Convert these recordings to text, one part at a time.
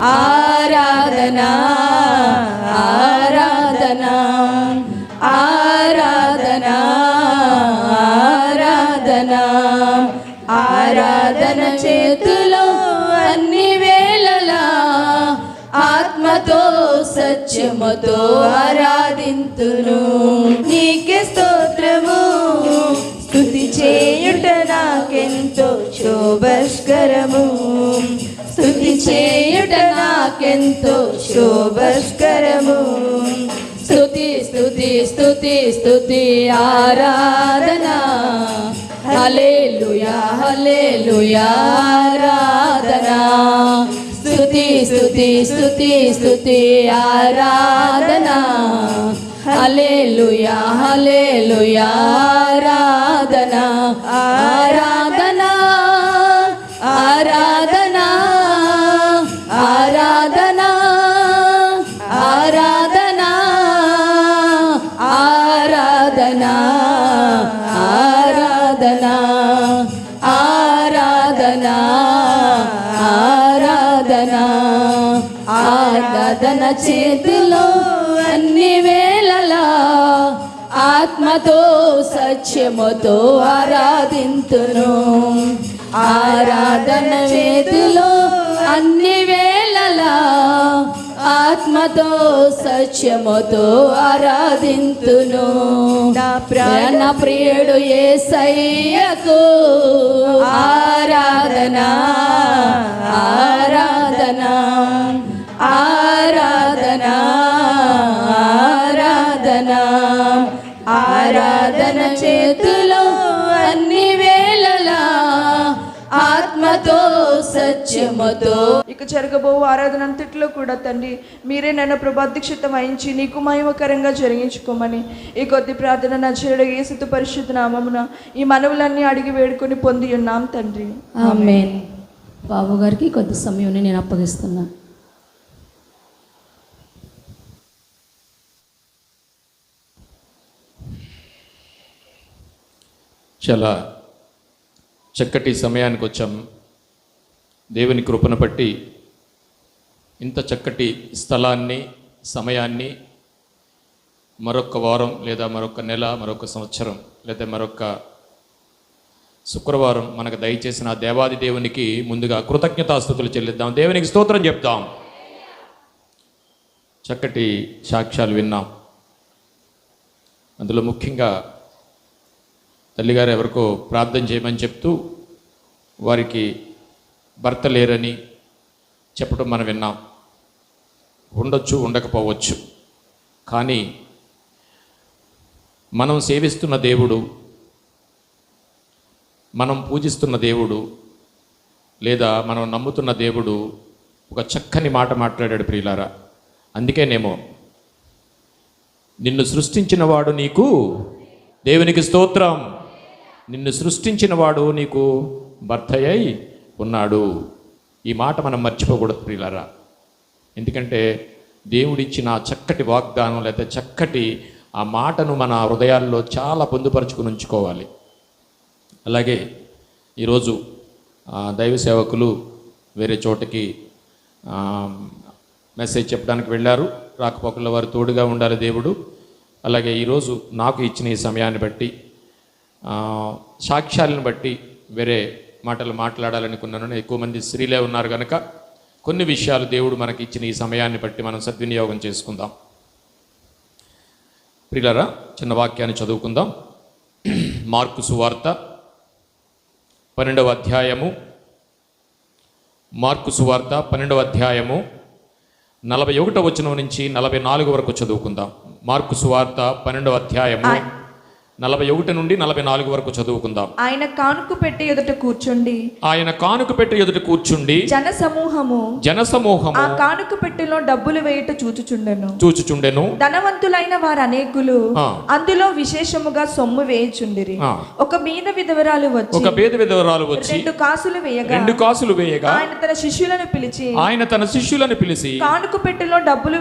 ఆరాధనా ఆరాధనా ఆరాధనా ఆరాధనా ఆరాధన చేతులో అన్ని వేళలా ఆత్మతో సత్యముతో ఆరాధింతును. నీకే స్తోత్రము, స్తుతి చేయుట నాకెంతో శోభస్కరము, స్తుతి చేయుట నాకెంతో శోభస్కరము. స్తుతి స్తుతి స్తుతి స్తుతి ఆరాధనా హల్లెలూయా హల్లెలూయా ఆరాధనా. స్తుతి స్తుతి స్తుతి స్తుతి ఆరాధనా హల్లెలూయా హల్లెలూయా ఆరాధనా ఆరాధనా ఆరాధనా ఆరాధనా ఆరాధనా ఆరాధనా ఆరాధనా ఆరాధనా ఆరాధనా ఆరాధన చేతిలో అన్ని వేళలా ఆత్మతో సత్యముతో ఆరాధింతును. ఆరాధన చేతిలో అన్ని వేళలా ఆత్మతో సత్యముతో ఆరాధింతును. నా ప్రాణ ప్రియుడు యేసయ్యకు ఆరాధనా ఆరాధనా ఆరాధనా ఆరాధనా ఆరాధన చేతులో అన్ని వేళలా ఆత్మతో సత్యముతో. ఇక జరగబో ఆరాధన అంతట్లో కూడా తండ్రి మీరే నన్ను ప్రభాధ్యక్షత వహించి నీకు మహిమకరంగా జరిగించుకోమని ఈ కొద్ది ప్రార్థన నజరేయుడు యేసు పరిశుద్ధ నామమున ఈ మనవులన్నీ అడిగి వేడుకొని పొంది ఉన్నాం తండ్రి. ఆమేన్. బాబు గారికి కొద్ది సమయం నేను అప్పగిస్తున్నాను. చాలా చక్కటి సమయానికి వచ్చాం. దేవుని కృపను బట్టి ఇంత చక్కటి స్థలాన్ని సమయాన్ని మరొక వారం లేదా మరొక నెల మరొక సంవత్సరం లేదా మరొక శుక్రవారం మనకు దయచేసిన దేవాది దేవునికి ముందుగా కృతజ్ఞతాస్తుతులు చెల్లిద్దాం. దేవునికి స్తోత్రం చెప్తాం. చక్కటి సాక్ష్యాలు విన్నాం. అందులో ముఖ్యంగా తల్లిగారు ఎవరికో ప్రార్థన చేయమని చెప్తూ వారికి భర్త లేరని చెప్పడం మనం విన్నాం. ఉండొచ్చు, ఉండకపోవచ్చు. కానీ మనం సేవిస్తున్న దేవుడు, మనం పూజిస్తున్న దేవుడు లేదా మనం నమ్ముతున్న దేవుడు ఒక చక్కని మాట మాట్లాడాడు ప్రియులారా. అందుకేనేమో నిన్ను సృష్టించిన వాడు నీకు, దేవునికి స్తోత్రం, నిన్ను సృష్టించిన వాడు నీకు భర్త అయి ఉన్నాడు. ఈ మాట మనం మర్చిపోకూడదు ప్రియులారా. ఎందుకంటే దేవుడిచ్చిన చక్కటి వాగ్దానం లేదా చక్కటి ఆ మాటను మన హృదయాల్లో చాలా పొందుపరుచుకుని ఉంచుకోవాలి. అలాగే ఈరోజు దైవ సేవకులు వేరే చోటకి మెసేజ్ చెప్పడానికి వెళ్ళారు. రాకపోకల వారు తోడుగా ఉండాలి దేవుడు. అలాగే ఈరోజు నాకు ఇచ్చిన ఈ సమయాన్ని బట్టి సాక్ష్యాలను బట్టి వేరే మాటలు మాట్లాడాలనుకున్నాను. ఎక్కువ మంది స్త్రీలే ఉన్నారు కనుక కొన్ని విషయాలు దేవుడు మనకి ఇచ్చిన ఈ సమయాన్ని బట్టి మనం సద్వినియోగం చేసుకుందాం. ప్రియులారా, చిన్న వాక్యాన్ని చదువుకుందాం. మార్కు సువార్త 12వ అధ్యాయము, మార్కు సువార్త 12వ అధ్యాయము 41వ వచనం నుంచి 44 వరకు చదువుకుందాం. మార్కు సువార్త 12వ అధ్యాయము 41 నుండి 44 వరకు చదువుకుందాం. ఆయన కానుక పెట్టి ఎదుట కూర్చుండి, ఆయన కానుక పెట్టి ఎదుట కూర్చుండి జనసమూహము ఆ కానుక పెట్టెలో డబ్బులు వేయుట చూచుచుండెను. ధనవంతులైన వారు అనేకులు అందులో విశేషముగా సొమ్ము వేయుచుండిరి. ఒక బీద విధవరాలు వచ్చి 2 కాసులు వేయగా ఆయన తన శిష్యులను పిలిచి కానుక పెట్టెలో డబ్బులు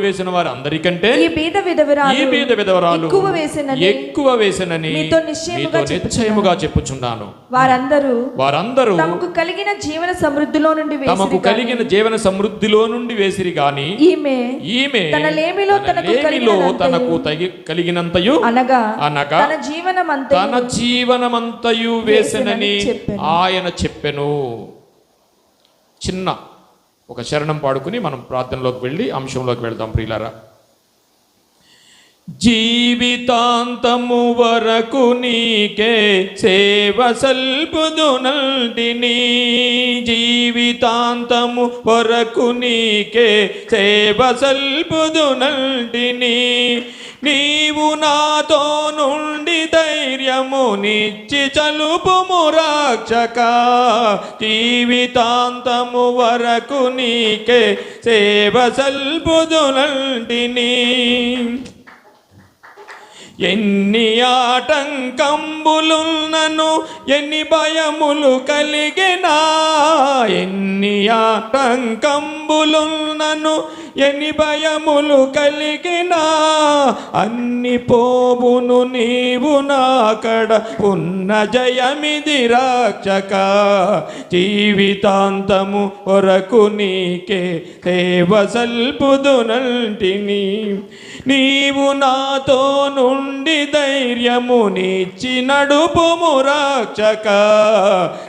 వేసిన వారందరికంటే ఈ బీద విధవరాలు విధవరాలు ఎక్కువ వేసినని మీతో నిశ్చయముగా చెప్పుచున్నాను. వారందరూ తమకు కలిగిన జీవన సమృద్ధిలో నుండి వేసిరి గాని ఈమె తన లేమిలో తనకు కలిగినంతయు అనగా తన జీవనమంతయు వేసినని ఆయన చెప్పెను. చిన్న ఒక శరణం పాడుకుని మనం ప్రార్థనలోకి వెళ్ళి అంశంలోకి వెళ్దాం ప్రియులారా. జీవితాంతము వరకు నీకే సేవ సల్పుదునంటిని, జీవితాంతము వరకు నీకే సేవ సల్పుదునంటిని. నీవు నాతో నుండి ధైర్యము నిచ్చి చలుపుము రక్షక, జీవితాంతము వరకు నీకే సేవ సల్పుదునంటిని. ఎన్ని ఆటంకంబులున్నను ఎన్ని భయములు కలిగినా, ఎన్ని ఆటంకంబులున్నను ఎన్ని భయములు కలిగినా, అన్ని పోవును నీవు నాకడ ఉన్న జయమిది రక్షక, జీవితాంతము వరకు నీకే సేవ సల్పుదునంటిని. నీవు నాతో నుండి ధైర్యము నిచ్చి నడుపుము రక్షక,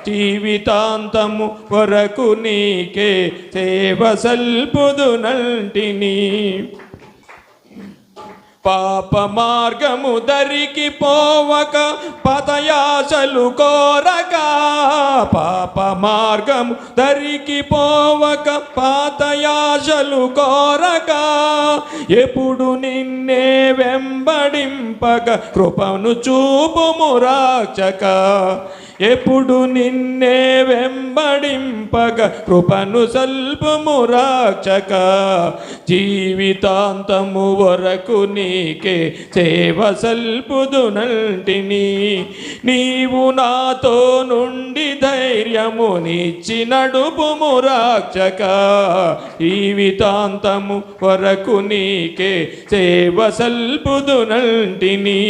జీవితాంతము వరకు నీకే సేవ సల్పుదునంటిని. పాప మార్గము దరికి పోవక పతయాశలు కోరక, పాప మార్గము దరికి పోవక పతయాశలు కోరక, ఎప్పుడు నిన్నే వెంబడింపక కృపను చూపుము రక్షక, ఎప్పుడు నిన్నే వెంబడింపక కృపను సల్పుము రక్షక, జీవితాంతము వరకు నీకే సేవ సల్పుదునంటిని. నీవు నాతో నుండి ధైర్యము నిచ్చి నడుపుము రక్షక, జీవితాంతము వరకు నీకే సేవ సల్పుదునంటిని.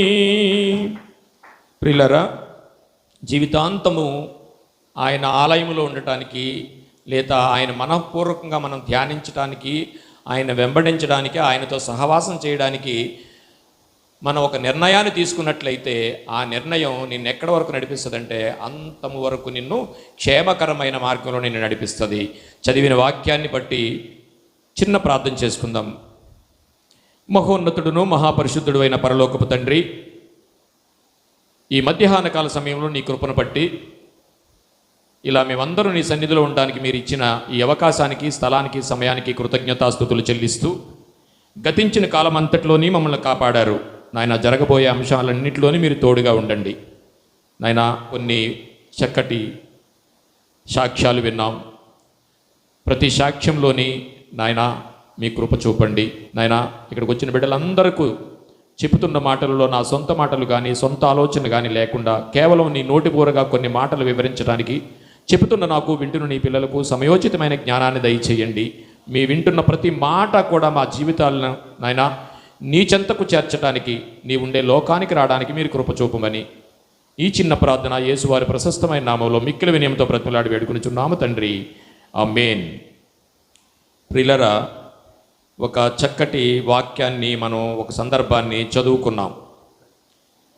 ప్రియులారా, జీవితాంతము ఆయన ఆలయములో ఉండటానికి, లేదా ఆయన మనఃపూర్వకంగా మనం ధ్యానించడానికి, ఆయన వెంబడించడానికి, ఆయనతో సహవాసం చేయడానికి మనం ఒక నిర్ణయాన్ని తీసుకున్నట్లయితే ఆ నిర్ణయం నిన్ను ఎక్కడి వరకు నడిపిస్తుందంటే అంతము వరకు నిన్ను క్షేమకరమైన మార్గంలో నిన్ను నడిపిస్తుంది. చదివిన వాక్యాన్ని బట్టి చిన్న ప్రార్థన చేసుకుందాం. మహోన్నతుడును మహాపరిశుద్ధుడు అయిన పరలోకపు తండ్రి, ఈ మధ్యాహ్న కాల సమయంలో నీ కృపను బట్టి ఇలా మేమందరూ నీ సన్నిధిలో ఉండడానికి మీరు ఇచ్చిన ఈ అవకాశానికి, స్థలానికి, సమయానికి కృతజ్ఞతాస్తుతులు చెల్లిస్తూ, గతించిన కాలం అంతట్లోని మమ్మల్ని కాపాడారు నాయన. జరగబోయే అంశాలన్నింటిలోని మీరు తోడుగా ఉండండి నాయన. కొన్ని చక్కటి సాక్ష్యాలు విన్నాం, ప్రతి సాక్ష్యంలోని నాయన మీ కృప చూపండి నాయన. ఇక్కడికి వచ్చిన బిడ్డలందరికీ చెబుతున్న మాటలలో నా సొంత మాటలు కానీ, సొంత ఆలోచన కానీ లేకుండా కేవలం నీ నోటిపూరగా కొన్ని మాటలు వివరించడానికి చెబుతున్న నాకు, వింటున్న నీ పిల్లలకు సమయోచితమైన జ్ఞానాన్ని దయచేయండి. మీ వింటున్న ప్రతి మాట కూడా మా జీవితాలను నాయన నీ చెంతకు చేర్చడానికి, నీ ఉండే లోకానికి రావడానికి మీరు కృప చూపమని ఈ చిన్న ప్రార్థన యేసువారి ప్రశస్తమైన నామంలో మిక్కిలి వినయంతో బ్రతిమలాడి వేడుకొనిచున్నాము తండ్రి, ఆమేన్. ప్రియులారా, ఒక చక్కటి వాక్యాన్ని మనం, ఒక సందర్భాన్ని చదువుకున్నాం.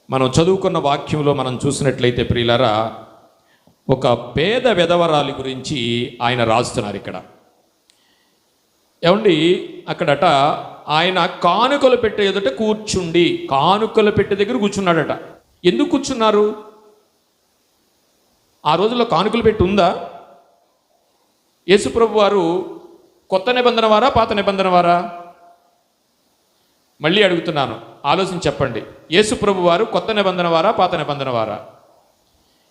మనం చదువుకున్న వాక్యంలో మనం చూసినట్లయితే ప్రియులారా, ఒక పేద విధవరాలి గురించి ఆయన రాస్తున్నారు ఇక్కడ. ఏమండి, అక్కడట ఆయన కానుకలు పెట్టే ఎదుట కూర్చుండి, కానుకలు పెట్టే దగ్గర కూర్చున్నాడట. ఎందుకు కూర్చున్నారు? ఆ రోజుల్లో కానుకలు పెట్టి ఉందా? యేసుప్రభు వారు కొత్త నిబంధన వారా, పాత నిబంధన వారా? మళ్ళీ అడుగుతున్నాను, ఆలోచించి చెప్పండి. యేసుప్రభు వారు కొత్త నిబంధన వారా, పాత నిబంధన వారా?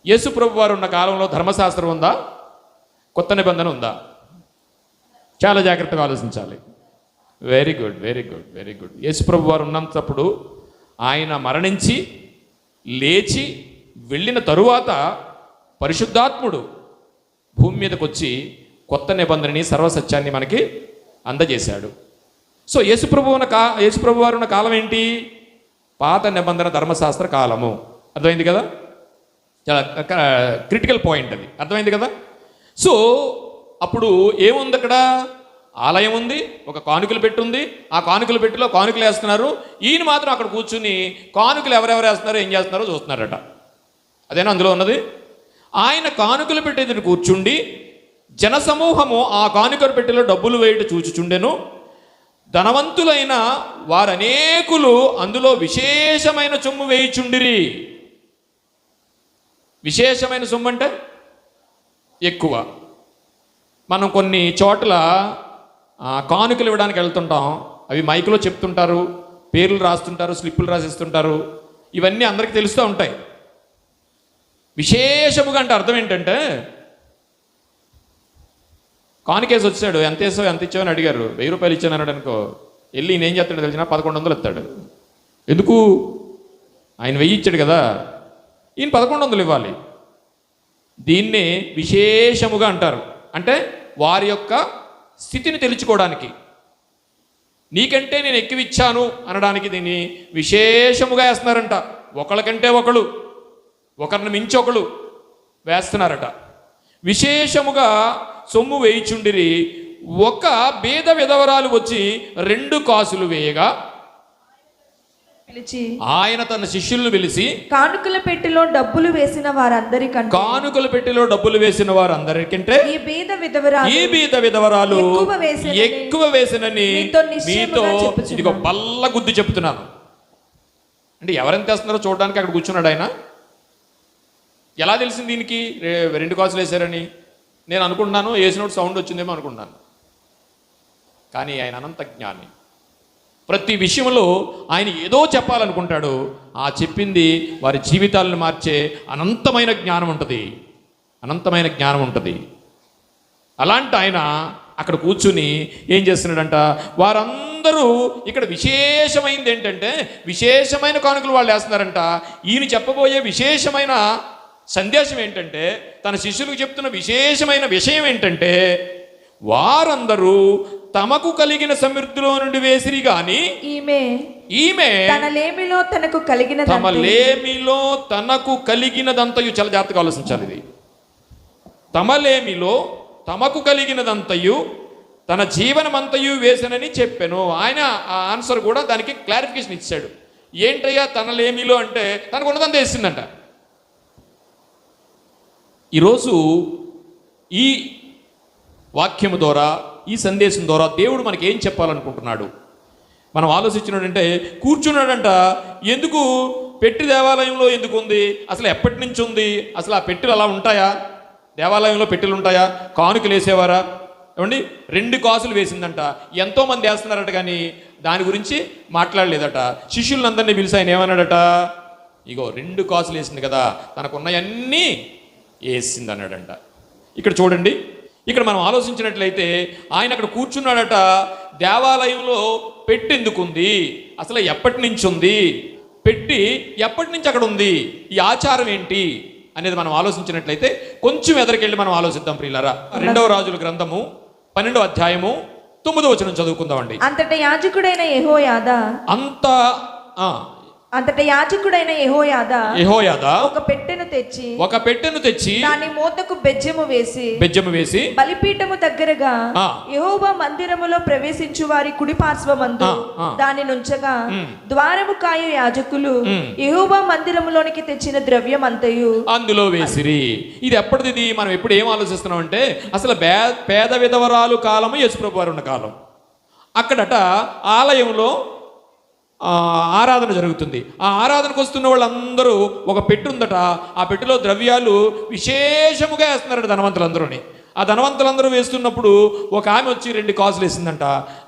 యేసుప్రభు వారు ఉన్న కాలంలో ధర్మశాస్త్రం ఉందా, కొత్త నిబంధన ఉందా? చాలా జాగ్రత్తగా ఆలోచించాలి. Very good, very good, very good. యేసుప్రభు వారు ఉన్నప్పుడు ఆయన మరణించి లేచి వెళ్ళిన తరువాత పరిశుద్ధాత్ముడు భూమి మీదకి వచ్చి కొత్త నిబంధనని, సర్వసత్యాన్ని మనకి అందజేశాడు. సో యేసుప్రభు వారు ఉన్న కాలం ఏంటి? పాత నిబంధన ధర్మశాస్త్ర కాలము. అర్థమైంది కదా? చాలా క్రిటికల్ పాయింట్ అది. అర్థమైంది కదా? సో అప్పుడు ఏముంది అక్కడ? ఆలయం ఉంది, ఒక కానుకలు పెట్టి ఉంది. ఆ కానుకల పెట్టిలో కానుకలు వేస్తున్నారు. ఈయన మాత్రం అక్కడ కూర్చుని కానుకలు ఎవరెవరు వేస్తున్నారో ఏం చేస్తున్నారో చూస్తున్నారట. అదేనా అందులో ఉన్నది? ఆయన కానుకలు పెట్టేది కూర్చుండి జనసమూహము ఆ కానుకల పెట్టెలో డబ్బులు వేయట చూచుచుండెను. ధనవంతులైన వారనేకులు అందులో విశేషమైన సొమ్ము వేయుచుండిరి. విశేషమైన సొమ్ము అంటే ఎక్కువ. మనం కొన్ని చోట్ల కానుకలు ఇవ్వడానికి వెళ్తుంటాం. అవి మైకులో చెప్తుంటారు, పేర్లు రాస్తుంటారు, స్లిప్పులు రాసిస్తుంటారు. ఇవన్నీ అందరికీ తెలుస్తూ ఉంటాయి. విశేషముగా అంటే అర్థం ఏంటంటే, కానుకేసి వచ్చాడు, ఎంత వేసావు ఎంత ఇచ్చావని అడిగారు. 1000 రూపాయలు ఇచ్చాను అనుకో, వెళ్ళి ఈయన ఏం చేస్తాడు తెలిసిన 1100 ఇస్తాడు. ఎందుకు? ఆయన 1000 ఇచ్చాడు కదా, ఈయన 1100 ఇవ్వాలి. దీన్నే విశేషముగా అంటారు. అంటే వారి యొక్క స్థితిని తెలుసుకోవడానికి, నీకంటే నేను ఎక్కువ ఇచ్చాను అనడానికి దీన్ని విశేషముగా వేస్తున్నారంట. ఒకళ్ళకంటే ఒకళ్ళు, ఒకరిని మించి ఒకళ్ళు వేస్తున్నారట. విశేషముగా సొమ్ము వేయిచుండిరి. ఒక బీద విధవరాలు వచ్చి 2 కాసులు వేయగా పిలిచి ఆయన తన శిష్యులను పిలిచి కానుకల పెట్టెలో డబ్బులు వేసిన వారందరికంటే ఈ బీద విధవరాలు ఎక్కువ వేసినని మీతో ఇదిగో బల్ల గుద్ది చెప్తున్నాను. అంటే ఎవరెంత వేస్తున్నారో చూడడానికి అక్కడ కూర్చున్నాడు ఆయన. ఎలా తెలిసింది దీనికి 2 కాసులు వేశారని? నేను అనుకుంటున్నాను వేసినప్పుడు సౌండ్ వచ్చిందేమో అనుకుంటున్నాను. కానీ ఆయన అనంత జ్ఞాని. ప్రతి విషయంలో ఆయన ఏదో చెప్పాలనుకుంటాడు. ఆ చెప్పింది వారి జీవితాలను మార్చే అనంతమైన జ్ఞానం ఉంటుంది. అనంతమైన జ్ఞానం ఉంటుంది. అలాంటి ఆయన అక్కడ కూర్చుని ఏం చేస్తున్నాడంట? వారందరూ ఇక్కడ విశేషమైనది ఏంటంటే, విశేషమైన కానుకలు వాళ్ళు వేస్తున్నారంట. ఈయన చెప్పబోయే విశేషమైన సందేశం ఏంటంటే, తన శిష్యులకు చెప్తున్న విశేషమైన విషయం ఏంటంటే, వారందరూ తమకు కలిగిన సమృద్ధిలో నుండి వేసిరి గాని ఈమె తమ లేమిలో తనకు కలిగినదంతయు, చాలా జాగ్రత్తగా ఆలోచించాలి ఇది. తమలేమిలో తమకు కలిగినదంతయు తన జీవనమంతయు వేసనని చెప్పాను. ఆయన ఆ ఆన్సర్ కూడా దానికి క్లారిఫికేషన్ ఇచ్చాడు. ఏంటయ్యా తనలేమిలో అంటే, తనకు ఉన్నదంతా వేసిందంట. ఈరోజు ఈ వాక్యము ద్వారా, ఈ సందేశం ద్వారా దేవుడు మనకి ఏం చెప్పాలనుకుంటున్నాడు మనం ఆలోచించినాడంటే, కూర్చున్నాడంట. ఎందుకు పెట్టి దేవాలయంలో ఎందుకు ఉంది? అసలు ఎప్పటి నుంచి ఉంది? అసలు ఆ పెట్టెలు అలా ఉంటాయా? దేవాలయంలో పెట్టెలు ఉంటాయా? కానుకలు వేసేవారా? ఏమండి, 2 కాసులు వేసిందంట. ఎంతోమంది వేస్తున్నారట, కానీ దాని గురించి మాట్లాడలేదట. శిష్యులందరినీ పిలిచి ఆయన ఏమన్నాడట? ఇగో 2 కాసులు వేసింది కదా, తనకున్నవన్నీ వేసింది అన్నాడంట. ఇక్కడ చూడండి, ఇక్కడ మనం ఆలోచించినట్లయితే ఆయన అక్కడ కూర్చున్నాడట. దేవాలయంలో పెట్టి ఎందుకుంది? అసలు ఎప్పటి నుంచి ఉంది? పెట్టి ఎప్పటి నుంచి అక్కడ ఉంది? ఈ ఆచారం ఏంటి అనేది మనం ఆలోచించినట్లయితే కొంచెం ఎదరికెళ్ళి మనం ఆలోచిద్దాం ప్రియులారా. 2వ రాజుల గ్రంథము 12వ అధ్యాయము 9వ వచనం చదువుకుందామండి. అంతటా యాజకుడైన యెహోయాదా ఒక పెట్టెను తెచ్చి దాని మూతకు బెజ్జము వేసి బలిపీఠము దగ్గరగా యెహోవా మందిరములో ప్రవేశించు వారి కుడి పార్శ్వమందు దాని నుంచగా ద్వారము కాయు యాజకులు యెహోవా మందిరములోనికి తెచ్చిన ద్రవ్యం అంతయు అందులో వేసిరి. ఇది ఎప్పటిది? మనం ఎప్పుడు ఏం ఆలోచిస్తున్నాం అంటే, అసలు పేద విధవరాలు కాలము యేసుప్రభువు వారు ఉన్న కాలం. అక్కడట ఆలయంలో ఆరాధన జరుగుతుంది. ఆ ఆరాధనకు వస్తున్న వాళ్ళందరూ ఒక పెట్టె ఉందట. ఆ పెట్టెలో ద్రవ్యాలు విశేషముగా వేస్తున్నారట ధనవంతులందరూని. ఆ ధనవంతులందరూ వేస్తున్నప్పుడు ఒక ఆమె వచ్చి 2 కాసులు వేసిందంట.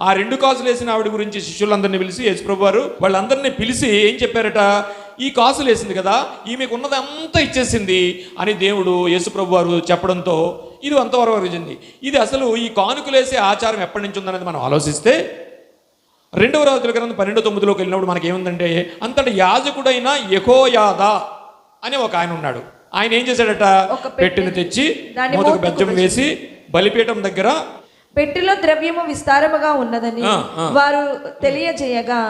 ఆ 2 కాసులు వేసిన ఆవిడ గురించి శిష్యులందరినీ పిలిచి, యేసుప్రభువు వారు వాళ్ళందరినీ పిలిచి ఏం చెప్పారట? ఈ కాసులు వేసింది కదా, ఈమెకు ఉన్నది అంతా ఇచ్చేసింది అని దేవుడు యేసుప్రభువు వారు చెప్పడంతో ఇది అంతవరకు వచ్చింది. ఇది అసలు ఈ కానుకలు వేసే ఆచారం ఎప్పటి నుంచి ఉందనేది మనం ఆలోచిస్తే, 2వ రాజుల గ్రంథం 12:9లోకి వెళ్ళినప్పుడు మనకి ఏముందంటే, అంతటి యాజకుడైన యెహోయాదా అనే ఒక ఆయన ఉన్నాడు. ఆయన ఏం చేశాడట? పెట్టెను తెచ్చి మూతకు బెజ్జం వేసి బలిపీఠం దగ్గర పెట్టెలో ద్రవ్యము విస్తారముగా ఉన్నదని వారు తెలియజేయగా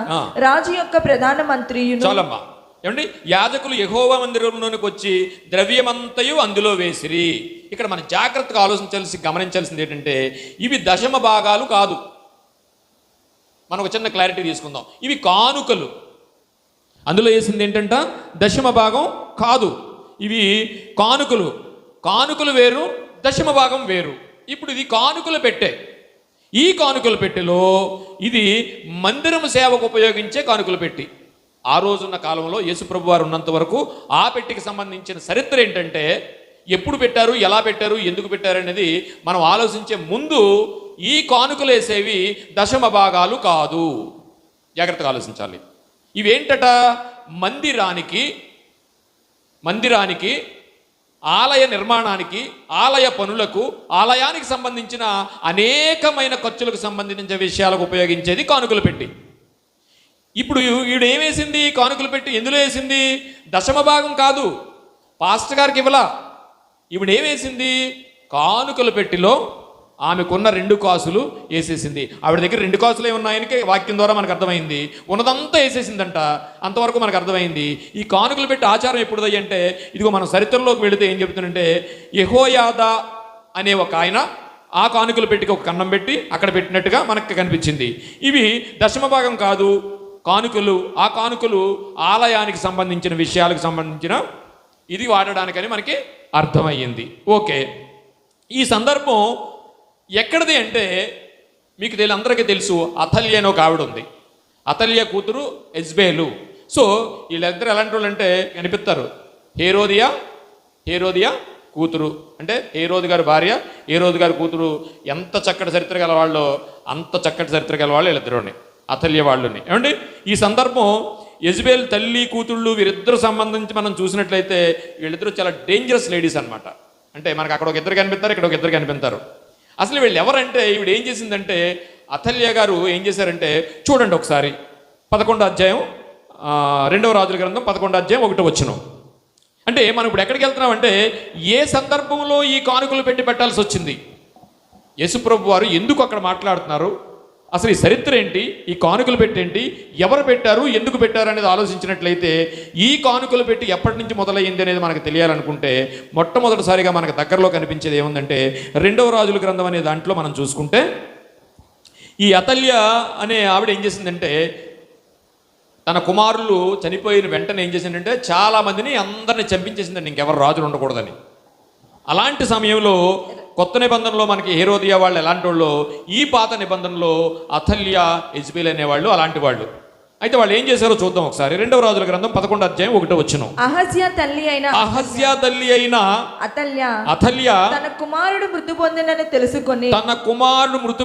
రాజు యొక్క ప్రధాన మంత్రియును చాలమ్మా ఏమండి యాజకులు యెహోవా మందిరంలోనికి వచ్చి ద్రవ్యమంతయు అందులో వేసిరి. ఇక్కడ మనం జాగ్రత్తగా గమనించాల్సింది ఏంటంటే ఇవి దశమ భాగాలు కాదు. మనం ఒక చిన్న క్లారిటీ తీసుకుందాం. ఇవి కానుకలు. అందులో వేసింది ఏంటంట దశమ భాగం కాదు. ఇవి కానుకలు. కానుకలు వేరు, దశమ భాగం వేరు. ఇప్పుడు ఇది కానుకలు పెట్టే. ఈ కానుకలు పెట్టెలో ఇది మందిరము సేవకు ఉపయోగించే కానుకలు పెట్టి. ఆ రోజున్న కాలంలో యేసుప్రభు వారు ఉన్నంత వరకు ఆ పెట్టికి సంబంధించిన చరిత్ర ఏంటంటే ఎప్పుడు పెట్టారు, ఎలా పెట్టారు, ఎందుకు పెట్టారు అనేది మనం ఆలోచించే ముందు ఈ కానుకలు వేసేవి దశమ భాగాలు కాదు. జాగ్రత్తగా ఆలోచించాలి. ఇవేంటట మందిరానికి ఆలయ నిర్మాణానికి, ఆలయ పనులకు, ఆలయానికి సంబంధించిన అనేకమైన ఖర్చులకు సంబంధించిన విషయాలకు ఉపయోగించేది కానుకలు పెట్టి. ఇప్పుడు ఈవిడ ఏమేసింది? కానుకలు పెట్టి ఎందులో వేసింది? దశమ భాగం కాదు, పాస్టర్ గారికి ఇవ్వలా. ఈవిడ ఏమేసింది? కానుకలు పెట్టిలో ఆమెకున్న 2 కాసులు వేసేసింది. ఆవిడ దగ్గర 2 కాసులే ఉన్నాయని వాక్యం ద్వారా మనకు అర్థమైంది. ఉన్నదంతా వేసేసిందంట. అంతవరకు మనకు అర్థమైంది. ఈ కానుకలు పెట్టి ఆచారం ఎప్పుడుదయ్యి అంటే ఇదిగో మనం చరిత్రలోకి వెళితే ఏం చెప్తుందంటే యెహోయాదా అనే ఒక ఆయన ఆ కానుకలు పెట్టికి ఒక కన్నం పెట్టి అక్కడ పెట్టినట్టుగా మనకు కనిపించింది. ఇవి దశమ భాగం కాదు, కానుకలు. ఆ కానుకలు ఆలయానికి సంబంధించిన విషయాలకు సంబంధించిన ఇది వాడడానికని మనకి అర్థమయ్యింది. ఓకే, ఈ సందర్భం ఎక్కడిది అంటే మీకు అందరికీ తెలుసు, అతల్య అని ఒక ఆవిడ ఉంది. అతల్య కూతురు ఎజ్బేలు. సో వీళ్ళిద్దరు ఎలాంటి వాళ్ళు అంటే కనిపిస్తారు. హేరోదియా కూతురు అంటే హేరోదు గారి భార్య, హేరోదు గారి కూతురు. ఎంత చక్కటి చరిత్ర గల వాళ్ళు, అంత చక్కటి చరిత్ర గల వాళ్ళు వీళ్ళిద్దరుని, అతల్య వాళ్ళని. ఏమండి ఈ సందర్భం యెజబేల్ తల్లి కూతుళ్ళు వీరిద్దరు సంబంధించి మనం చూసినట్లయితే వీళ్ళిద్దరూ చాలా డేంజరస్ లేడీస్ అనమాట. అంటే మనకు అక్కడ ఒక ఇద్దరు కనిపిస్తారు, ఇక్కడ ఒక ఇద్దరు కనిపిస్తారు. అసలు వీళ్ళు ఎవరంటే ఈవిడ ఏం చేసిందంటే అతల్య గారు ఏం చేశారంటే చూడండి ఒకసారి 11వ అధ్యాయం 2వ రాజుల గ్రంథం 11వ అధ్యాయం 1వ వచనం. అంటే మనం ఇప్పుడు ఎక్కడికి వెళ్తున్నామంటే ఏ సందర్భంలో ఈ కానుకలు పెట్టి పెట్టాల్సి వచ్చింది, యేసుప్రభు వారు ఎందుకు అక్కడ మాట్లాడుతున్నారు, అసలు ఈ చరిత్ర ఏంటి, ఈ కానుకలు పెట్టేంటి, ఎవరు పెట్టారు, ఎందుకు పెట్టారు అనేది ఆలోచించినట్లయితే ఈ కానుకలు పెట్టి ఎప్పటి నుంచి మొదలయ్యింది అనేది మనకు తెలియాలనుకుంటే మొట్టమొదటిసారిగా మనకు దగ్గరలో కనిపించేది ఏముందంటే 2వ రాజుల గ్రంథం అనే దాంట్లో మనం చూసుకుంటే ఈ అతల్య అనే ఆవిడ ఏం చేసిందంటే తన కుమారులు చనిపోయిన వెంటనే ఏం చేసిందంటే చాలామందిని అందరిని చంపించేసిందండి, ఇంకెవరు రాజులు ఉండకూడదని. అలాంటి సమయంలో కొత్త నిబంధనలో మనకి హేరోదియా వాళ్ళు ఎలాంటి వాళ్ళు, ఈ పాత నిబంధనలో అతల్య యెజబేల్ అనేవాళ్ళు అలాంటి వాళ్ళు. అయితే వాళ్ళు ఏం చేశారో చూద్దాం ఒకసారి. 2వ రాజుల గ్రంథం 11వ అధ్యాయం 1వ వచనం. అహజ్యా తల్లి అయిన అతల్య తన కుమారుడు మృతి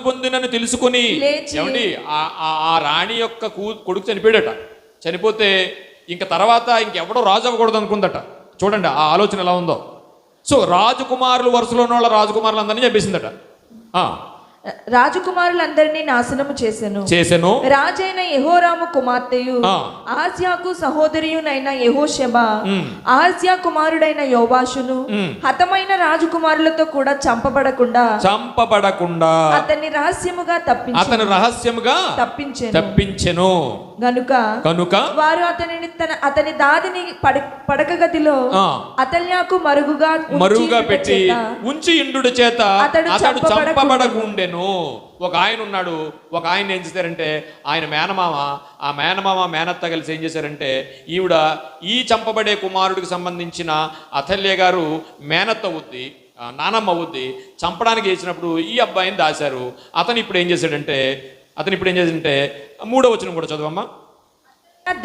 పొందినని తెలుసుకొని ఏమండి ఆ రాణి యొక్క కొడుకు చనిపోయాడట. చనిపోతే ఇంక తర్వాత ఇంకెవడో రాజు అవ్వకూడదు అనుకుందట. చూడండి ఆ ఆలోచన ఎలా ఉందో. సో రాజకుమారులు వరుసలో ఉన్న వాళ్ళ రాజకుమారులు అందరినీ చంపేసిందట. రాజకుమారులందరినీ నాశనము చేసెను. రాజైన యెహోరాము కుమార్తెయు అహజ్యాకు సహోదరియునైన యెహోషెబా అహజ్యా కుమారుడైన యోవాషును హతమైన రాజకుమారులతో కూడా చంపబడకుండా అతన్ని రహస్యముగా తప్పించెను. గనుక వారు అతని దాదిని పడక గదిలో అతల్యాకు మరుగుగా పెట్టి ఉంచి ఇండు చేత అతడు చంపబడకుండెను. ఒక ఆయన ఉన్నాడు, ఒక ఆయన ఏం చేశారంటే ఆయన మేనమామ మేనత్త కలిసి ఏం చేశారంటే ఈవిడ ఈ చంపబడే కుమారుడికి సంబంధించిన అతల్య గారు మేనత్త అవుద్ది, నానమ్మ అవుద్ది, చంపడానికి చేసినప్పుడు ఈ అబ్బాయిని దాశారు. అతను ఇప్పుడు ఏం చేశాడంటే 3వ వచనం కూడా చదవమ్మా.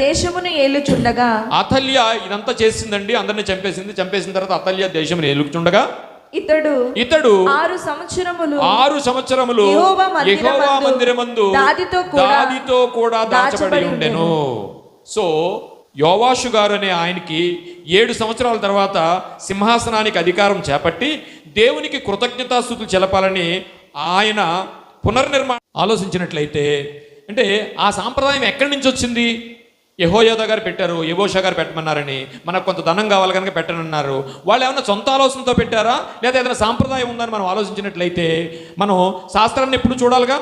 దేశమును ఏలుచుండగా అతల్య ఇదంతా చేసిందండి, అందరిని చంపేసిన తర్వాత అతల్య దేశమును ఏలుచుండగా ఇతడు 6 సంవత్సరములు యెహోవా మందిరమందు దాదితో కూడా దాచబడి ఉండెను. సో యోవాషు గారు అనే ఆయనకి 7 సంవత్సరాల తర్వాత సింహాసనానికి అధికారం చేపట్టి దేవునికి కృతజ్ఞతాస్తుతులు చెలపాలని ఆయన పునర్నిర్మాణం ఆలోచించినట్లయితే అంటే ఆ సాంప్రదాయం ఎక్కడి నుంచి వచ్చింది? యెహోయాదా గారు పెట్టారు, యెహోషా గారు పెట్టమన్నారని, మనకు కొంత ధనం కావాలి కనుక పెట్టనన్నారు. వాళ్ళు ఏమైనా సొంత ఆలోచనతో పెట్టారా, లేదా ఏదైనా సాంప్రదాయం ఉందని మనం ఆలోచించినట్లయితే మనం శాస్త్రాన్ని ఎప్పుడు చూడాలిగా.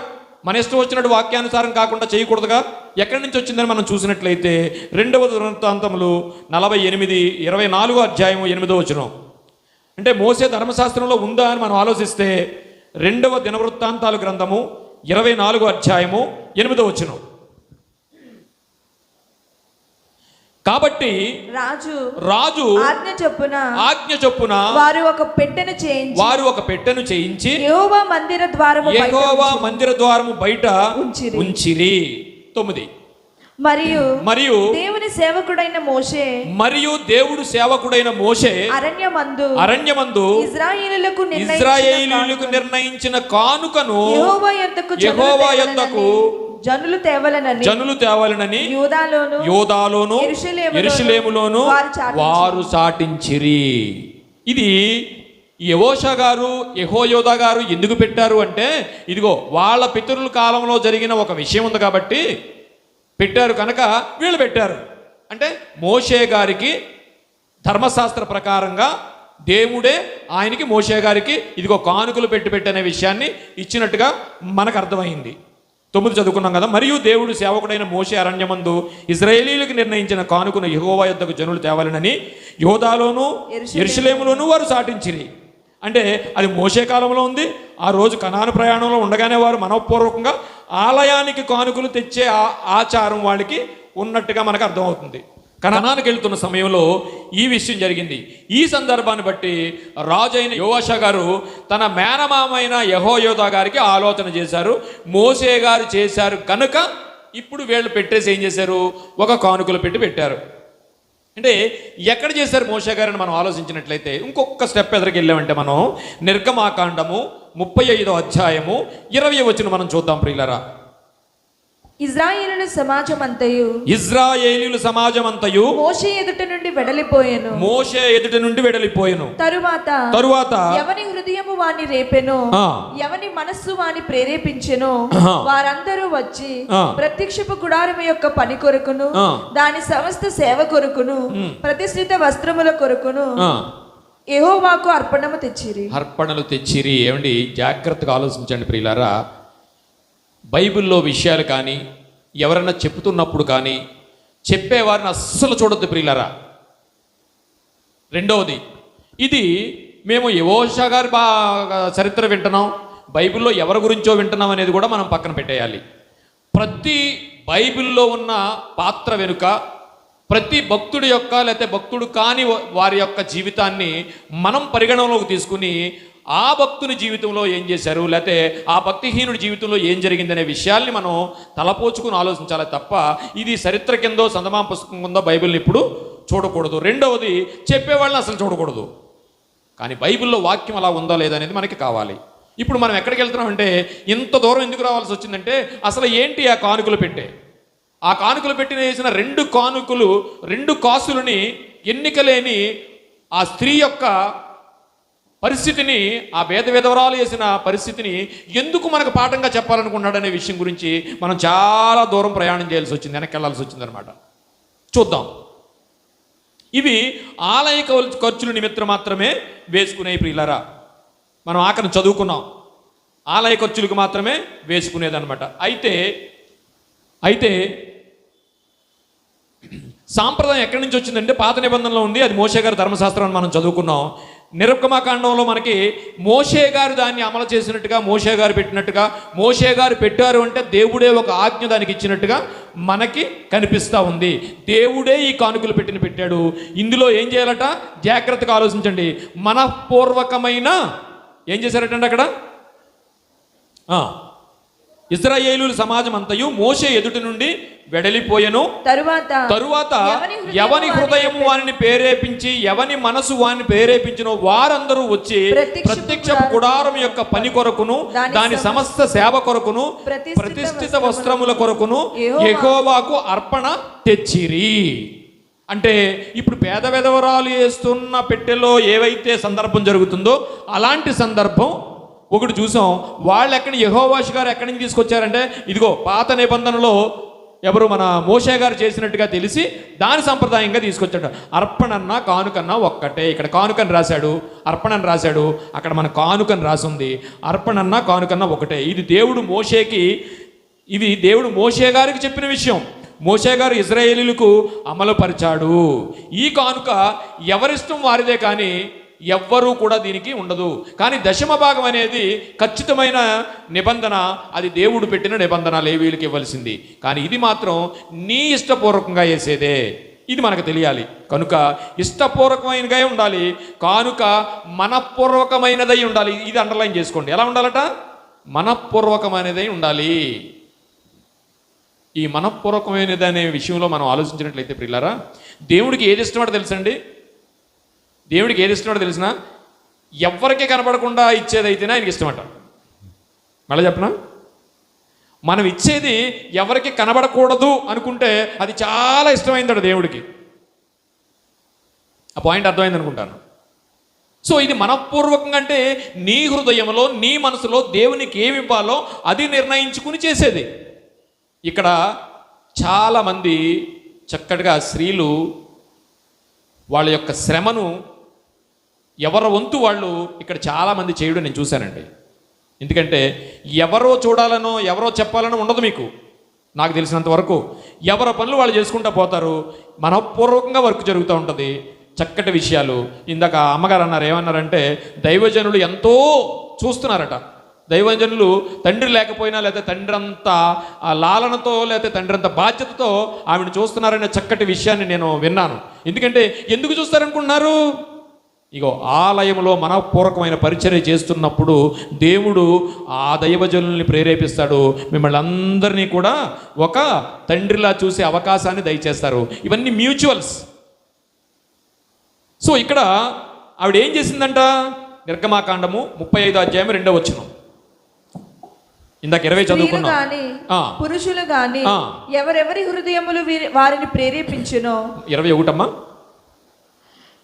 మన ఇష్టం వచ్చినట్టు వాక్యానుసారం కాకుండా చేయకూడదుగా. ఎక్కడి నుంచి వచ్చిందని మనం చూసినట్లయితే 2వ వృత్తాంతములు 48:24 అధ్యాయం 8వ వచనం. అంటే మోసే ధర్మశాస్త్రంలో ఉందా అని మనం ఆలోచిస్తే 2వ దినవృత్తాంతాలు గ్రంథము 24 అధ్యాయము 8వ వచనం. కాబట్టి రాజు ఆజ్ఞ చొప్పున వారు ఒక పెట్టెను చేయించి యెహోవా మందిర ద్వారము బయట ఉంచిరి. 9. మరియు దేవుడు సేవకుడైన మోషే అరణ్యమందు ఇశ్రాయేలీయులకు నిర్ణయించిన కానుకను యెహోవా యొద్దకు జనులు తేవాలనని యూదాలోను యెరూషలేములోను వారు చాటించిరి. ఇది యెహోషా గారు యెహోయాదా గారు ఎందుకు పెట్టారు అంటే, ఇదిగో వాళ్ళ పితరుల కాలంలో జరిగిన ఒక విషయం ఉంది కాబట్టి పెట్టారు కనుక వీళ్ళు పెట్టారు. అంటే మోషే గారికి ధర్మశాస్త్ర ప్రకారంగా దేవుడే ఆయనకి మోషే గారికి ఇదిగో కానుకలు పెట్టనే విషయాన్ని ఇచ్చినట్టుగా మనకు అర్థమైంది. 9 చదువుకున్నాం కదా. మరియు దేవుడు సేవకుడైన మోషే అరణ్యమందు ఇశ్రాయేలీయులకు నిర్ణయించిన కానుకను యెహోవా యొద్దకు జనులు తేవాలనని యూదాలోను యెరూషలేములోను వారు చాటించిరి. అంటే అది మోషే కాలంలో ఉంది. ఆ రోజు కనాను ప్రయాణంలో ఉండగానే వారు మనఃపూర్వకంగా ఆలయానికి కానుకలు తెచ్చే ఆచారం వాళ్ళకి ఉన్నట్టుగా మనకు అర్థమవుతుంది. కనానుకి వెళ్తున్న సమయంలో ఈ విషయం జరిగింది. ఈ సందర్భాన్ని బట్టి రాజు అయిన యోవాషా గారు తన మేనమామైన యెహోయాదా గారికి ఆలోచన చేశారు. మోషే గారు చేశారు కనుక ఇప్పుడు వీళ్ళు పెట్టేసి ఏం చేశారు, ఒక కానుకలు పెట్టారు. అంటే ఎక్కడ చేశారు మోషే గారిని మనం ఆలోచించినట్లయితే ఇంకొక స్టెప్ ఎదురుకి వెళ్ళామంటే మనం నిర్గమాకాండము 35వ అధ్యాయము 20వ వచనం మనం చూద్దాం ప్రియులారా. ఇశ్రాయేలీయుల సమాజమంతయు మోషే ఎదుట నుండి వెడలిపోయెను. తరువాత ఎవని హృదయము వాని రేపెనో, ఎవని మనస్సు వాని ప్రేరేపించెనో వారందరూ వచ్చి ప్రత్యక్షపు గుడారము యొక్క పని కొరకును, దాని సమస్త సేవ కొరకును, ప్రతిష్ఠిత వస్త్రముల కొరకును యెహోవాకు అర్పణలు తెచ్చిరి. ఏమండి, జాగ్రత్తగా ఆలోచించండి ప్రియులారా. బైబిల్లో విషయాలు కానీ ఎవరైనా చెప్తున్నప్పుడు కానీ చెప్పేవారిని అస్సలు చూడొద్దు ప్రియులారా. రెండవది, ఇది మేము యెహోషా గారి చరిత్ర వింటున్నాం, బైబిల్లో ఎవరి గురించో వింటున్నాం అనేది కూడా మనం పక్కన పెట్టేయాలి. ప్రతి బైబిల్లో ఉన్న పాత్ర వెనుక ప్రతి భక్తుడి యొక్క లేకపోతే భక్తుడు కాని వారి యొక్క జీవితాన్ని మనం పరిగణనలోకి తీసుకుని ఆ భక్తుని జీవితంలో ఏం చేశారు, లేకపోతే ఆ భక్తిహీనుడి జీవితంలో ఏం జరిగిందనే విషయాల్ని మనం తలపోచుకుని ఆలోచించాలి తప్ప ఇది చరిత్ర కిందో సందమా పుస్తకం కిందో బైబిల్ని ఇప్పుడు చూడకూడదు. రెండవది, చెప్పేవాళ్ళని అసలు చూడకూడదు. కానీ బైబిల్లో వాక్యం అలా ఉందా లేదా అనేది మనకి కావాలి. ఇప్పుడు మనం ఎక్కడికి వెళ్తున్నామంటే, ఇంత దూరం ఎందుకు రావాల్సి వచ్చిందంటే అసలు ఏంటి ఆ కానుకలు ఆ కానుకలు వేసిన 2 కాసులని ఎన్నికలేని ఆ స్త్రీ యొక్క పరిస్థితిని, ఆ విధవరాలు చేసిన పరిస్థితిని ఎందుకు మనకు పాఠంగా చెప్పాలనుకున్నాడనే విషయం గురించి మనం చాలా దూరం ప్రయాణం చేయాల్సి వచ్చింది, వెనక్కి వెళ్ళాల్సి వచ్చింది అనమాట. చూద్దాం. ఇవి ఆలయ ఖర్చుల నిమిత్తం మాత్రమే వేసుకునే ప్రియులారా. మనం ఆఖరి చదువుకున్నాం, ఆలయ ఖర్చులకు మాత్రమే వేసుకునేదన్నమాట. అయితే సాంప్రదాయం ఎక్కడి నుంచి వచ్చిందంటే పాత నిబంధనలో ఉంది. అది మోషే గారి ధర్మశాస్త్రాన్ని మనం చదువుకున్నాం. నిర్గమకాండంలో మనకి మోషే గారు దాన్ని అమలు చేసినట్టుగా, మోషే గారు పెట్టినట్టుగా, మోషే గారు పెట్టారు అంటే దేవుడే ఒక ఆజ్ఞ దానికి ఇచ్చినట్టుగా మనకి కనిపిస్తూ ఉంది. దేవుడే ఈ కానుకలు పెట్టాడు. ఇందులో ఏం చేయాలట, జాగ్రత్తగా ఆలోచించండి. మనఃపూర్వకమైన ఏం చేశారటండి అక్కడ, ఇశ్రాయేలీయుల సమాజం అంతయు మోషే ఎదుటి నుండి వెడలిపోయెను. తరువాత ఎవని హృదయం వారిని ప్రేరేపించి, ఎవని మనసు వారిని ప్రేరేపించినో వారందరూ వచ్చి ప్రత్యక్ష గుడారం యొక్క పని కొరకును, దాని సమస్త సేవ కొరకును, ప్రతిష్ఠిత వస్త్రముల కొరకును యెహోవాకు అర్పణ తెచ్చిరి. అంటే ఇప్పుడు పేద విధవరాలు వేస్తున్న పెట్టెలో ఏవైతే సందర్భం జరుగుతుందో అలాంటి సందర్భం ఒకటి చూసాం. వాళ్ళు యెహోవా గారు ఎక్కడి నుంచి తీసుకొచ్చారంటే, ఇదిగో పాత నిబంధనలో ఎవరు మన మోషే గారు చేసినట్టుగా తెలిసి దాని సంప్రదాయంగా తీసుకొచ్చాడు. అర్పణన్నా కానుకన్నా ఒక్కటే. ఇక్కడ కానుకని రాశాడు, అర్పణని రాశాడు, అక్కడ మన కానుకని రాసింది. అర్పణన్నా కానుకన్నా ఒకటే. ఇది దేవుడు మోషే గారికి చెప్పిన విషయం. మోషే గారు ఇశ్రాయేలీయులకు అమలుపరిచాడు. ఈ కానుక ఎవరిష్టం వారిదే, కానీ ఎవ్వరూ కూడా దీనికి ఉండదు. కానీ దశమ భాగం అనేది ఖచ్చితమైన నిబంధన, అది దేవుడు పెట్టిన నిబంధన, లేవీయులకు ఇవ్వాల్సింది. కానీ ఇది మాత్రం నీ ఇష్టపూర్వకంగా వేసేదే. ఇది మనకు తెలియాలి. కనుక ఇష్టపూర్వకమైనగా ఉండాలి, కానుక మనపూర్వకమైనదై ఉండాలి. ఇది అండర్లైన్ చేసుకోండి. ఎలా ఉండాలట? మనపూర్వకమైనదై ఉండాలి. ఈ మనపూర్వకమైనది అనే విషయంలో మనం ఆలోచించినట్లయితే ప్రియులారా, దేవుడికి ఏది ఇష్టమో తెలుసండి. దేవుడికి ఏది ఇష్టమో తెలిసినా ఎవరికీ కనపడకుండా ఇచ్చేదైతేనే ఆయనకి ఇష్టమట. మళ్ళీ చెప్పనా? మనం ఇచ్చేది ఎవరికి కనబడకూడదు అనుకుంటే అది చాలా ఇష్టమైందట దేవుడికి. ఆ పాయింట్ అర్థమైంది అనుకుంటాను. సో ఇది మనపూర్వకంగా అంటే నీ హృదయంలో, నీ మనసులో దేవునికి ఏమి ఇవ్వాలో అది నిర్ణయించుకుని చేసేది. ఇక్కడ చాలామంది చక్కటిగా స్త్రీలు వాళ్ళ యొక్క శ్రమను ఎవరి వంతు వాళ్ళు ఇక్కడ చాలామంది చేయడం నేను చూశానండి. ఎందుకంటే ఎవరో చూడాలనో ఎవరో చెప్పాలనో ఉండదు మీకు. నాకు తెలిసినంత వరకు ఎవరి పనులు వాళ్ళు చేసుకుంటూ పోతారు. మనపూర్వకంగా వర్క్ జరుగుతూ ఉంటుంది. చక్కటి విషయాలు. ఇందాక అమ్మగారు అన్నారు, ఏమన్నారంటే దైవజనులు ఎంతో చూస్తున్నారట. దైవజనులు తండ్రి లేకపోయినా, లేకపోతే తండ్రి అంత లాలనతో, లేకపోతే తండ్రి అంత బాధ్యతతో ఆవిడ చూస్తున్నారనే చక్కటి విషయాన్ని నేను విన్నాను. ఎందుకు చూస్తారనుకుంటున్నారు? ఇగో ఆలయంలో మనపూర్వకమైన పరిచర్య చేస్తున్నప్పుడు దేవుడు ఆ దైవజనుల్ని ప్రేరేపిస్తాడు. మిమ్మల్ని అందరినీ కూడా ఒక తండ్రిలా చూసే అవకాశాన్ని దయచేస్తారు. ఇవన్నీ మ్యూచువల్స్. సో ఇక్కడ ఆవిడ ఏం చేసిందంట? నిర్గమాకాండము 35వ అధ్యాయం 2వ వచనం. ఇందాక 20 చదువుకున్నాం. పురుషులు గాని ఎవరెవరి హృదయములు వారిని ప్రేరేపించునో 21 అమ్మా.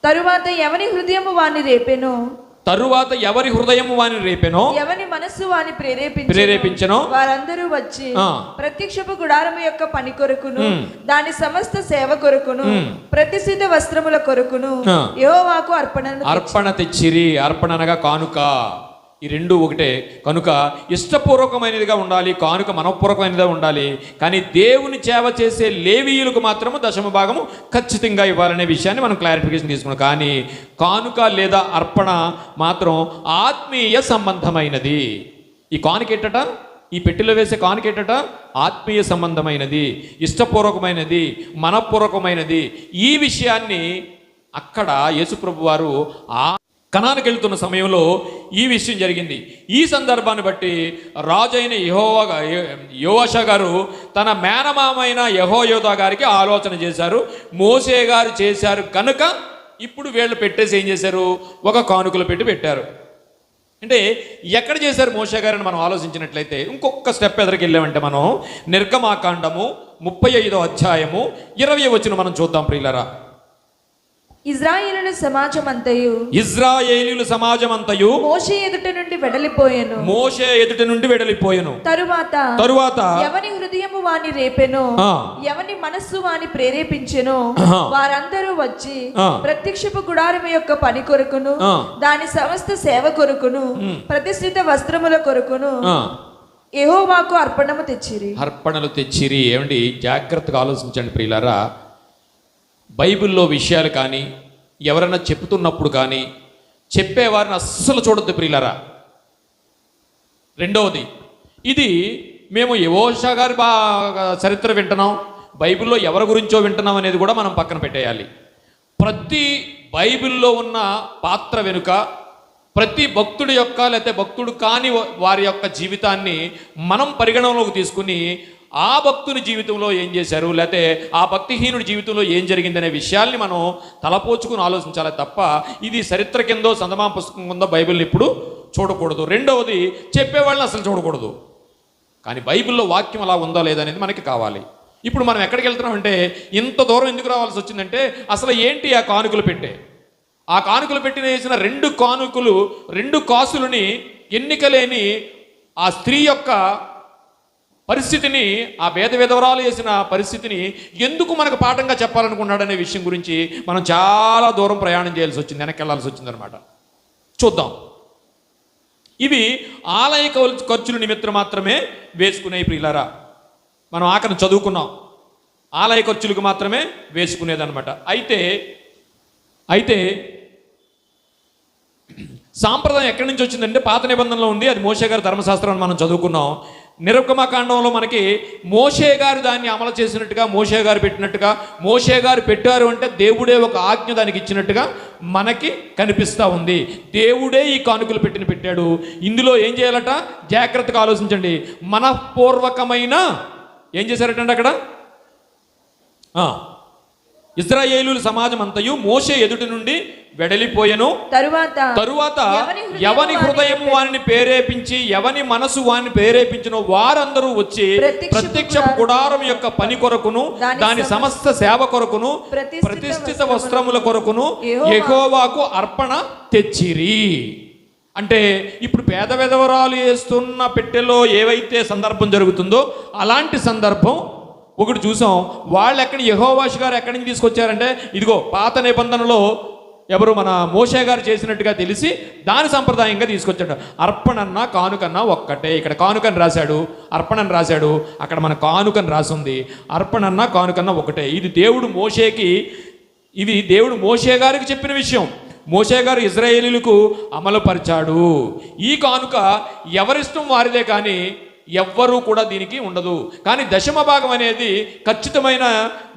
తరువాత ఎవరి హృదయము వారిని రేపెనో, ఎవరి మనస్సు వారిని ప్రేరేపించెనో వారందరూ వచ్చి ప్రత్యక్షపు గుడారము యొక్క పని కొరకును, దాని సమస్త సేవ కొరకును, ప్రతిష్ఠిత వస్త్రముల కొరకును యెహోవాకు అర్పణ తెచ్చిరి. అర్పణ అనగా కానుక. ఈ రెండు ఒకటే. కనుక ఇష్టపూర్వకమైనదిగా ఉండాలి, కానుక మనపూర్వకమైనదిగా ఉండాలి. కానీ దేవుని సేవ చేసే లేవీయులకు మాత్రము దశమ భాగము ఖచ్చితంగా ఇవ్వాలనే విషయాన్ని మనం క్లారిఫికేషన్ తీసుకున్నాం. కానీ కానుక లేదా అర్పణ మాత్రం ఆత్మీయ సంబంధమైనది. ఈ కానుకేటట, ఈ పెట్టెలో వేసే కానుకేటట ఆత్మీయ సంబంధమైనది, ఇష్టపూర్వకమైనది, మనపూర్వకమైనది. ఈ విషయాన్ని అక్కడ యేసుప్రభు వారు కనానుకు వెళ్తున్న సమయంలో ఈ విషయం జరిగింది. ఈ సందర్భాన్ని బట్టి రాజైన యోవాషా గారు తన మేనమామైన యెహోయాదా గారికి ఆలోచన చేశారు. మోషే గారు చేశారు కనుక ఇప్పుడు వీళ్ళు పెట్టేసి ఏం చేశారు? ఒక కానుకలు పెట్టారు. అంటే ఎక్కడ చేశారు మోషే గారిని మనం ఆలోచించినట్లయితే ఇంకొక స్టెప్ ఎదురుకి వెళ్ళామంటే మనం నిర్గమాకాండము 35వ అధ్యాయము 20వ వచనం మనం చూద్దాం ప్రియులారా. ఇశ్రాయేలీయుల సమాజమంతయు మోషే ఎదుట నుండి వెడలిపోయెను. తరువాత ఎవని హృదయము వాని రేపెనో, ఎవని మనస్సు వాని ప్రేరేపించెనో వారందరూ వచ్చి ప్రత్యక్షపు గుడారము యొక్క పని కొరకును, దాని సమస్త సేవ కొరకును, ప్రతిష్ఠిత వస్త్రముల కొరకును యెహోవాకు అర్పణలు తెచ్చిరి. ఏమండి, జాగ్రత్తగా ఆలోచించండి ప్రియులారా. బైబిల్లో విషయాలు కానీ ఎవరైనా చెప్తున్నప్పుడు కానీ చెప్పేవారిని అస్సలు చూడొద్దు ప్రియులారా. రెండవది, ఇది మేము యెహోషా గారి చరిత్ర వింటున్నాం, బైబిల్లో ఎవరి గురించో వింటున్నాం అనేది కూడా మనం పక్కన పెట్టేయాలి. ప్రతి బైబిల్లో ఉన్న పాత్ర వెనుక ప్రతి భక్తుడి యొక్క లేకపోతే భక్తుడు కాని వారి యొక్క జీవితాన్ని మనం పరిగణనలోకి తీసుకుని ఆ భక్తుని జీవితంలో ఏం చేశారు, లేకపోతే ఆ భక్తిహీనుడి జీవితంలో ఏం జరిగిందనే విషయాల్ని మనం తలపోచుకుని ఆలోచించాలి తప్ప ఇది చరిత్ర కిందో సందమా పుస్తకం కిందో బైబిల్ని ఇప్పుడు చూడకూడదు. రెండవది, చెప్పేవాళ్ళని అసలు చూడకూడదు. కానీ బైబిల్లో వాక్యం అలా ఉందా లేదా అనేది మనకి కావాలి. ఇప్పుడు మనం ఎక్కడికి వెళ్తున్నామంటే ఇంత దూరం ఎందుకు రావాల్సి వచ్చిందంటే అసలు ఏంటి ఆ కానుకలు ఆ కానుకలు వేసిన 2 కాసులని ఎన్నికలేని ఆ స్త్రీ యొక్క పరిస్థితిని, ఆ భేద విధవరాలు చేసిన పరిస్థితిని ఎందుకు మనకు పాఠంగా చెప్పాలనుకున్నాడనే విషయం గురించి మనం చాలా దూరం ప్రయాణం చేయాల్సి వచ్చింది, వెనక్కి వెళ్ళాల్సి వచ్చిందనమాట. చూద్దాం. ఇవి ఆలయ ఖర్చుల నిమిత్తం మాత్రమే వేసుకునే ప్రియులారా. మనం ఆఖరి చదువుకున్నాం, ఆలయ ఖర్చులకు మాత్రమే వేసుకునేదన్నమాట. అయితే సాంప్రదాయం ఎక్కడి నుంచి వచ్చిందంటే పాత నిబంధనలో ఉంది. అది మోషే గారి ధర్మశాస్త్రాన్ని మనం చదువుకున్నాం. నిర్గమకాండంలో మనకి మోషే గారు దాన్ని అమలు చేసినట్టుగా, మోషే గారు పెట్టినట్టుగా, మోషే గారు పెట్టారు అంటే దేవుడే ఒక ఆజ్ఞ దానికి ఇచ్చినట్టుగా మనకి కనిపిస్తూ ఉంది. దేవుడే ఈ కానుకలు పెట్టాడు. ఇందులో ఏం చేయాలట? జాగ్రత్తగా ఆలోచించండి. మనఃపూర్వకమైన ఏం చేశారటండి అక్కడ? ఇశ్రాయేలు సమాజం అంతయు మోషే ఎదుటి నుండి వెడలిపోయెను. తరువాత ఎవని హృదయం వారిని ప్రేరేపించి, ఎవని మనసు వారిని ప్రేరేపించినో వారందరూ వచ్చి ప్రత్యక్ష గుడారం యొక్క పని కొరకును, దాని సమస్త సేవ కొరకును, ప్రతిష్ఠిత వస్త్రముల కొరకును యెహోవాకు అర్పణ తెచ్చిరి. అంటే ఇప్పుడు పేద విధవరాలు వేస్తున్న పెట్టెలో ఏవైతే సందర్భం జరుగుతుందో అలాంటి సందర్భం ఒకటి చూసాం. వాళ్ళు యెహోవాషు గారు ఎక్కడి నుంచి తీసుకొచ్చారంటే, ఇదిగో పాత నిబంధనలో ఎవరు మన మోషే గారు చేసినట్టుగా తెలిసి దాని సంప్రదాయంగా తీసుకొచ్చాడు. అర్పణన్నా కానుకన్నా ఒక్కటే. ఇక్కడ కానుకని రాశాడు, అర్పణని రాశాడు, అక్కడ మన కానుకని రాసింది. అర్పణన్నా కానుకన్నా ఒకటే. ఇది దేవుడు మోషే గారికి చెప్పిన విషయం. మోషే గారు ఇశ్రాయేలీయులకు అమలుపరిచాడు. ఈ కానుక ఎవరిష్టం వారిదే, కానీ ఎవ్వరూ కూడా దీనికి ఉండదు. కానీ దశమ భాగం అనేది ఖచ్చితమైన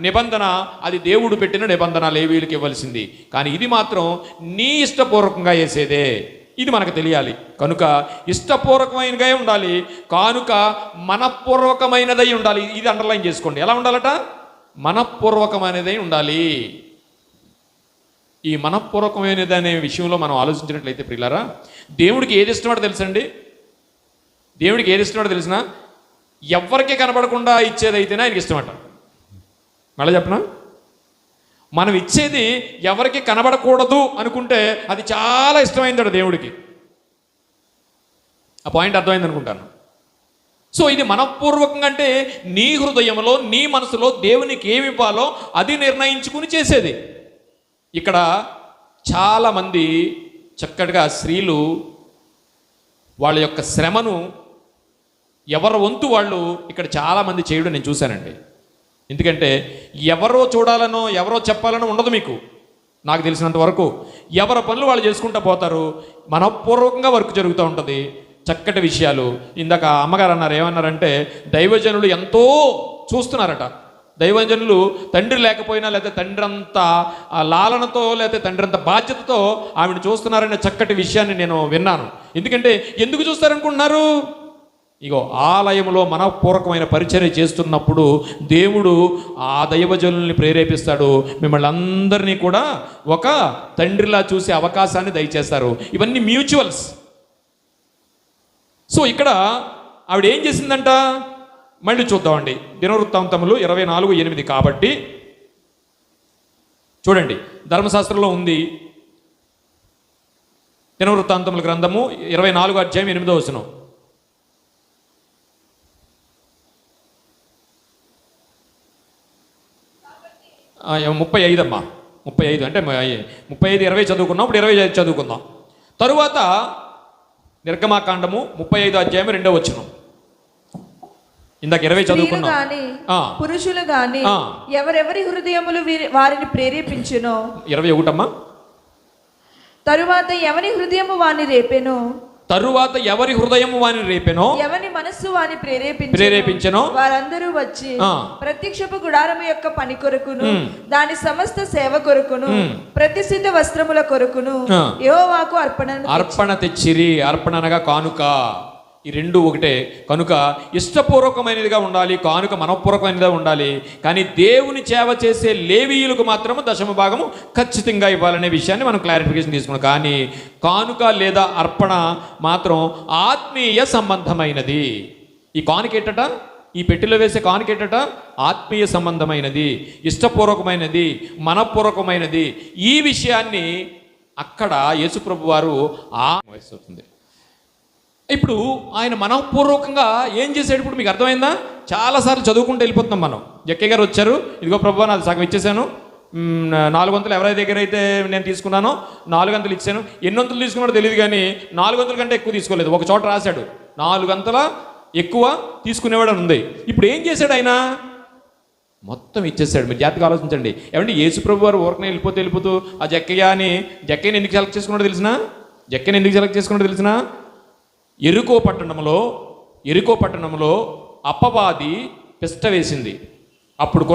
నిబంధన, అది దేవుడు పెట్టిన నిబంధన, లేవీయులకు ఇవ్వాల్సింది. కానీ ఇది మాత్రం నీ ఇష్టపూర్వకంగా వేసేదే. ఇది మనకు తెలియాలి. కనుక ఇష్టపూర్వకమైనగా ఉండాలి, కానుక మనఃపూర్వకమైనదై ఉండాలి. ఇది అండర్లైన్ చేసుకోండి. ఎలా ఉండాలట? మనఃపూర్వకమైనదై ఉండాలి. ఈ మనఃపూర్వకమైనది అనే విషయంలో మనం ఆలోచించినట్లయితే ప్రియులారా, దేవుడికి ఏది ఇష్టమో తెలుసండి. దేవుడికి ఏది ఇష్టమో తెలిసిన ఎవరికి కనబడకుండా ఇచ్చేదైతేనే ఆయనకి ఇష్టమట. మళ్ళీ చెప్పనా? మనం ఇచ్చేది ఎవరికి కనబడకూడదు అనుకుంటే అది చాలా ఇష్టమైందట దేవుడికి. ఆ పాయింట్ అర్థమైంది అనుకుంటాను. సో ఇది మనఃపూర్వకంగా అంటే నీ హృదయంలో, నీ మనసులో దేవునికి ఏమి ఇవ్వాలో అది నిర్ణయించుకుని చేసేది. ఇక్కడ చాలామంది చక్కటిగా స్త్రీలు వాళ్ళ యొక్క శ్రమను ఎవరి వంతు వాళ్ళు ఇక్కడ చాలామంది చేయడం నేను చూశానండి. ఎందుకంటే ఎవరో చూడాలనో ఎవరో చెప్పాలనో ఉండదు మీకు. నాకు తెలిసినంత వరకు ఎవరి పనులు వాళ్ళు చేసుకుంటూ పోతారు. మనఃపూర్వకంగా వర్క్ జరుగుతూ ఉంటుంది. చక్కటి విషయాలు. ఇందాక అమ్మగారు అన్నారు, ఏమన్నారంటే దైవజనులు ఎంతో చూస్తున్నారట. దైవజనులు తండ్రి లేకపోయినా, లేకపోతే తండ్రి అంత లాలనతో, లేకపోతే తండ్రి అంత బాధ్యతతో ఆవిడ చూస్తున్నారనే చక్కటి విషయాన్ని నేను విన్నాను. ఎందుకు చూస్తారనుకుంటున్నారు? ఇగో ఆలయంలో మనఃపూర్వకమైన పరిచర్య చేస్తున్నప్పుడు దేవుడు ఆ దైవజనుల్ని ప్రేరేపిస్తాడు. మిమ్మల్ని అందరినీ కూడా ఒక తండ్రిలా చూసే అవకాశాన్ని దయచేస్తారు. ఇవన్నీ మ్యూచువల్స్. సో ఇక్కడ ఆవిడ ఏం చేసిందంట? మళ్ళీ చూద్దామండి. దినవృత్తాంతములు 24:8. కాబట్టి చూడండి, ధర్మశాస్త్రంలో ఉంది. దినవృత్తాంతముల గ్రంథము 24:8. 35 అమ్మా, 35 అంటే 35:20 చదువుకున్నాం. ఇప్పుడు 25 చదువుకుందాం. తరువాత నిర్గమాకాండము 35:2. ఇందాక 20 చదువుకున్నాం. పురుషులు గాని ఎవరెవరి హృదయములు వారిని ప్రేరేపించునో. 21 అమ్మా. తరువాత ఎవరి హృదయము వారిని రేపెనో, ఎవరి మనస్సు వారిని ప్రేరేపించెనో వారందరూ వచ్చి ప్రత్యక్షపు గుడారము యొక్క పని కొరకును, దాని సమస్త సేవ కొరకును, ప్రతిష్ఠిత వస్త్రముల కొరకును యెహోవాకు అర్పణ తెచ్చిరి. అర్పణ అనగా కానుక. ఈ రెండు ఒకటే. కనుక ఇష్టపూర్వకమైనదిగా ఉండాలి, కానుక మనఃపూర్వకమైనదిగా ఉండాలి. కానీ దేవుని సేవ చేసే లేవీయులకు మాత్రము దశమ భాగము ఖచ్చితంగా ఇవ్వాలనే విషయాన్ని మనం క్లారిఫికేషన్ తీసుకున్నాం. కానీ కానుక లేదా అర్పణ మాత్రం ఆత్మీయ సంబంధమైనది. ఈ కానుకేటట, ఈ పెట్టెలో వేసే కానుకేటట ఆత్మీయ సంబంధమైనది, ఇష్టపూర్వకమైనది, మనఃపూర్వకమైనది. ఈ విషయాన్ని అక్కడ యేసుప్రభు వారు వస్తుంది. ఇప్పుడు ఆయన మనఃపూర్వకంగా ఏం చేశాడు ఇప్పుడు మీకు అర్థమైందా? చాలాసార్లు చదువుకుంటూ వెళ్ళిపోతున్నాం మనం. జక్కయ్య గారు వచ్చారు, ఇదిగో ప్రభు నాది సగం ఇచ్చేసాను, 400 ఎవరి దగ్గర అయితే నేను తీసుకున్నానో 400 ఇచ్చాను. ఎన్ని వంతులు తీసుకున్నాడో తెలియదు, కానీ 400 కంటే ఎక్కువ తీసుకోలేదు. ఒక చోట రాశాడు 400 ఎక్కువ తీసుకునేవాడు అని ఉంది. ఇప్పుడు ఏం చేశాడు ఆయన? మొత్తం ఇచ్చేసాడు. మీరు జాగ్రత్తగా ఆలోచించండి. ఏమంటే యేసు ప్రభు వారు ఊరకనే వెళ్ళిపోతూ ఆ జక్కయ్యని ఎందుకు సెలెక్ట్ చేసుకున్నాడో తెలిసినా ఎరుకో పట్టణంలో అప్పవాది పిష్ట వేసింది. అప్పుడు